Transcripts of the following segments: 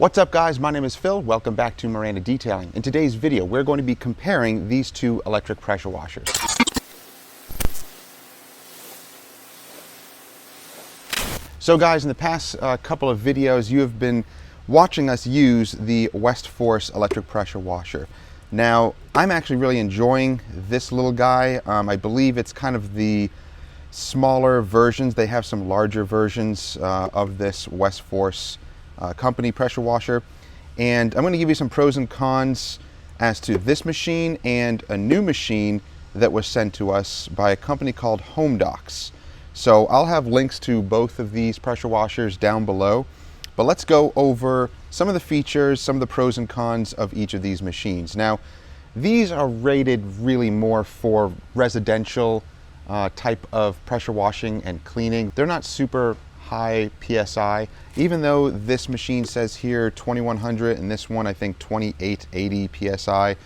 What's up guys, my name is Phil. Welcome back to Miranda Detailing. In today's video, we're going to be comparing these two electric pressure washers. So guys, in the past couple of videos, you have been watching us use the Westforce electric pressure washer. Now, I'm actually really enjoying this little guy. I believe it's kind of the smaller versions. They have some larger versions of this Westforce company pressure washer, and I'm going to give you some pros and cons as to this machine and a new machine that was sent to us by a company called Homdox. So I'll have links to both of these pressure washers down below, but let's go over some of the features, some of the pros and cons of each of these machines. Now, these are rated really more for residential type of pressure washing and cleaning. They're not super high PSI, even though this machine says here 2100 and this one I think 2880 PSI.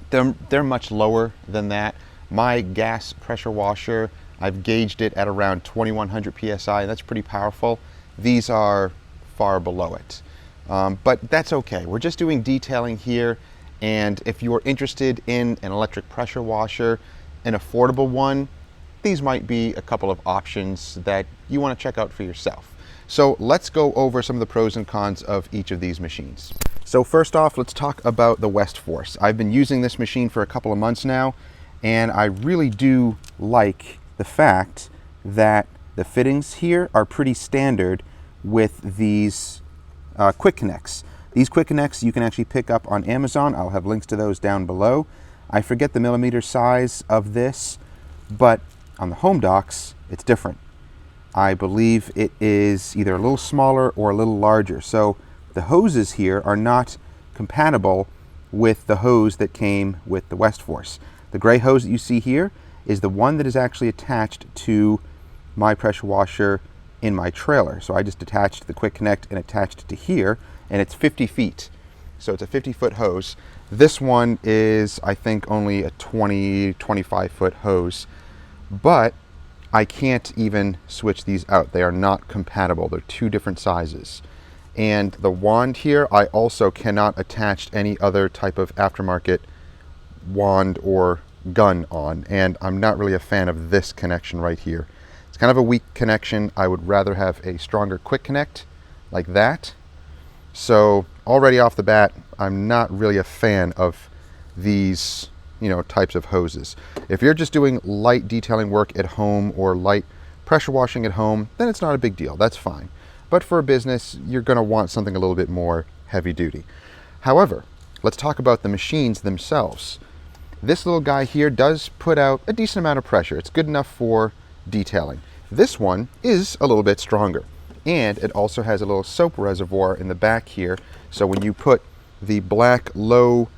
They're much lower than that. My gas pressure washer, I've gauged it at around 2100 PSI, and that's pretty powerful. These are far below it. But that's okay. We're just doing detailing here, and if you're interested in an electric pressure washer, an affordable one, these might be a couple of options that you want to check out for yourself. So let's go over some of the pros and cons of each of these machines. So first off, let's talk about the Westforce. I've been using this machine for a couple of months now, and I really do like the fact that the fittings here are pretty standard with these quick connects. These quick connects you can actually pick up on Amazon. I'll have links to those down below. I forget the millimeter size of this, but on the Homdox, it's different. I believe it is either a little smaller or a little larger. So the hoses here are not compatible with the hose that came with the Westforce. The gray hose that you see here is the one that is actually attached to my pressure washer in my trailer. So I just attached the quick connect and attached it to here, and it's 50 feet. So it's a 50-foot hose. This one is, I think, only a 25-foot hose. But I can't even switch these out. They are not compatible. They're two different sizes. And the wand here, I also cannot attach any other type of aftermarket wand or gun on. And I'm not really a fan of this connection right here. It's kind of a weak connection. I would rather have a stronger quick connect like that. So already off the bat, I'm not really a fan of these types of hoses. If you're just doing light detailing work at home or light pressure washing at home, then it's not a big deal. That's fine. But for a business, you're going to want something a little bit more heavy duty. However, let's talk about the machines themselves. This little guy here does put out a decent amount of pressure. It's good enough for detailing. This one is a little bit stronger, and it also has a little soap reservoir in the back here. So when you put the black low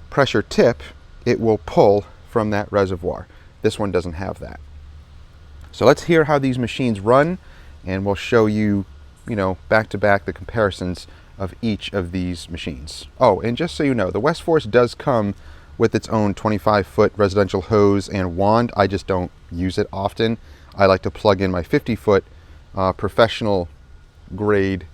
pressure tip, it will pull from that reservoir. This one doesn't have that. So let's hear how these machines run, and we'll show you, back to back the comparisons of each of these machines. Oh, and just so you know, the Westforce does come with its own 25-foot residential hose and wand. I just don't use it often. I like to plug in my 50-foot professional grade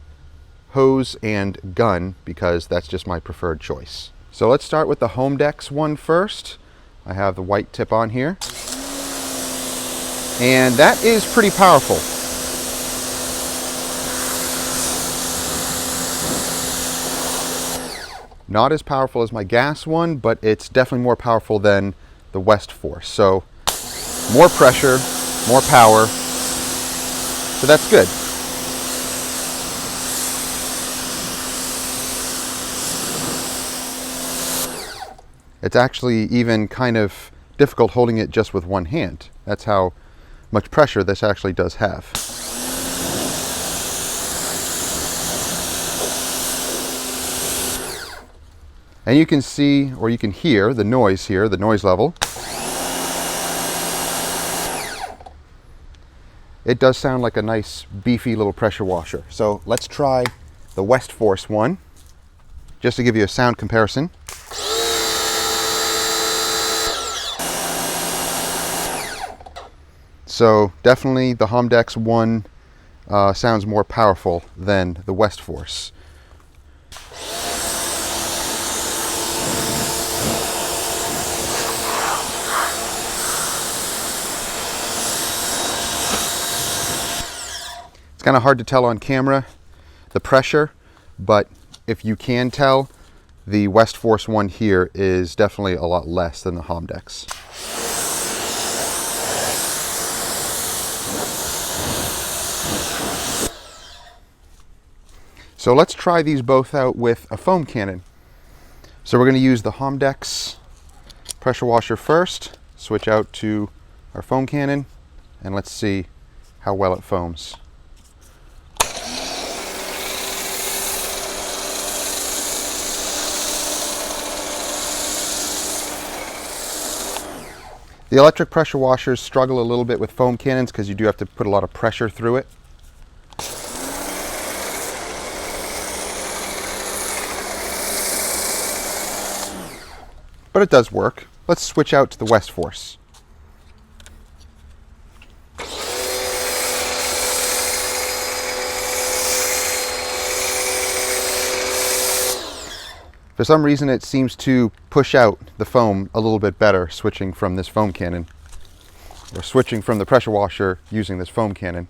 hose and gun because that's just my preferred choice. So let's start with the Homdox one first. I have the white tip on here. And that is pretty powerful. Not as powerful as my gas one, but it's definitely more powerful than the Westforce. So more pressure, more power. So that's good. It's actually even kind of difficult holding it just with one hand. That's how much pressure this actually does have. And you can see, or you can hear the noise here, the noise level. It does sound like a nice beefy little pressure washer. So let's try the Westforce one, just to give you a sound comparison. So definitely the Homdox one sounds more powerful than the Westforce. It's kind of hard to tell on camera the pressure, but if you can tell, the Westforce one here is definitely a lot less than the Homdox. So let's try these both out with a foam cannon. So we're going to use the Homdox pressure washer first, switch out to our foam cannon, and let's see how well it foams. The electric pressure washers struggle a little bit with foam cannons because you do have to put a lot of pressure through it. But it does work. Let's switch out to the Westforce. For some reason it seems to push out the foam a little bit better switching from this foam cannon, or switching from the pressure washer using this foam cannon.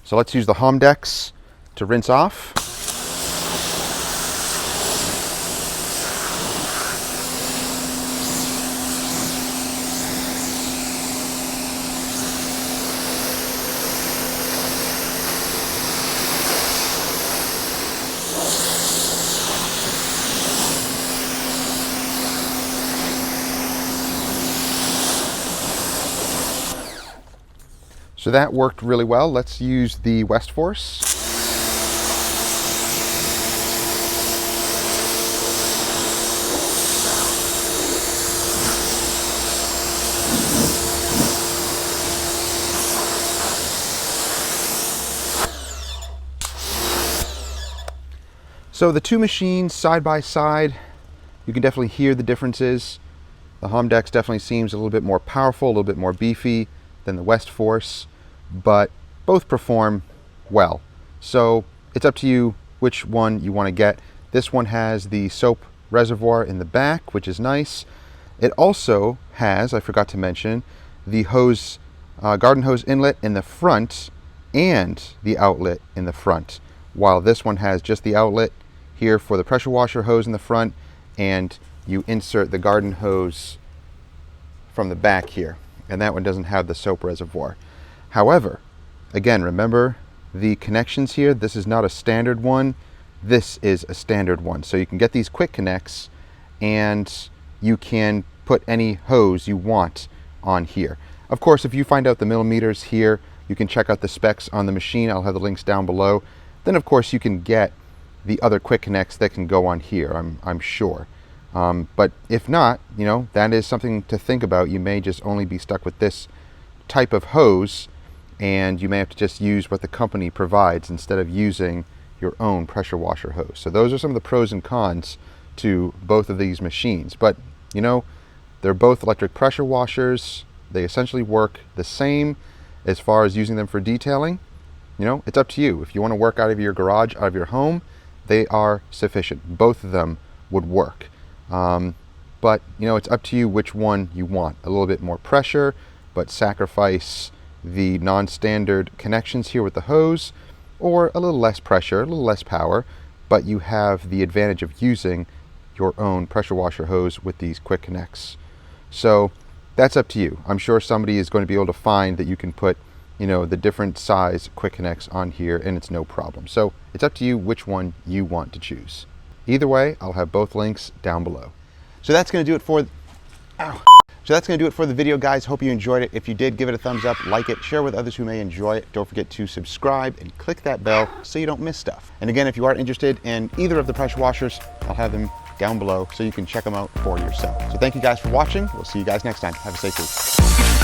So let's use the Homdox to rinse off. So that worked really well. Let's use the Westforce. So the two machines side by side, you can definitely hear the differences. The Homdox definitely seems a little bit more powerful, a little bit more beefy than the Westforce, but both perform well. So it's up to you which one you want to get. This one has the soap reservoir in the back, which is nice. It also has, I forgot to mention, the hose, garden hose inlet in the front and the outlet in the front, while this one has just the outlet here for the pressure washer hose in the front, and you insert the garden hose from the back here, and that one doesn't have the soap reservoir. However, again, remember the connections here. This is not a standard one. This is a standard one. So you can get these quick connects and you can put any hose you want on here. Of course, if you find out the millimeters here, you can check out the specs on the machine. I'll have the links down below. Then of course you can get the other quick connects that can go on here, I'm sure. But if not, you know, that is something to think about. You may just only be stuck with this type of hose, and you may have to just use what the company provides instead of using your own pressure washer hose. So those are some of the pros and cons to both of these machines. But you know, they're both electric pressure washers. They essentially work the same as far as using them for detailing. You know, it's up to you. If you want to work out of your garage, out of your home, they are sufficient. Both of them would work. But you know, it's up to you which one you want. A little bit more pressure, but sacrifice the non-standard connections here with the hose, or a little less pressure, a little less power, but you have the advantage of using your own pressure washer hose with these quick connects. So that's up to you. I'm sure somebody is going to be able to find that you can put, you know, the different size quick connects on here and it's no problem. So it's up to you which one you want to choose. Either way, I'll have both links down below. So that's going to do it for the video, guys. Hope you enjoyed it. If you did, give it a thumbs up, like it, share with others who may enjoy it. Don't forget to subscribe and click that bell so you don't miss stuff. And again, if you are interested in either of the pressure washers, I'll have them down below so you can check them out for yourself. So thank you guys for watching. We'll see you guys next time. Have a safe week.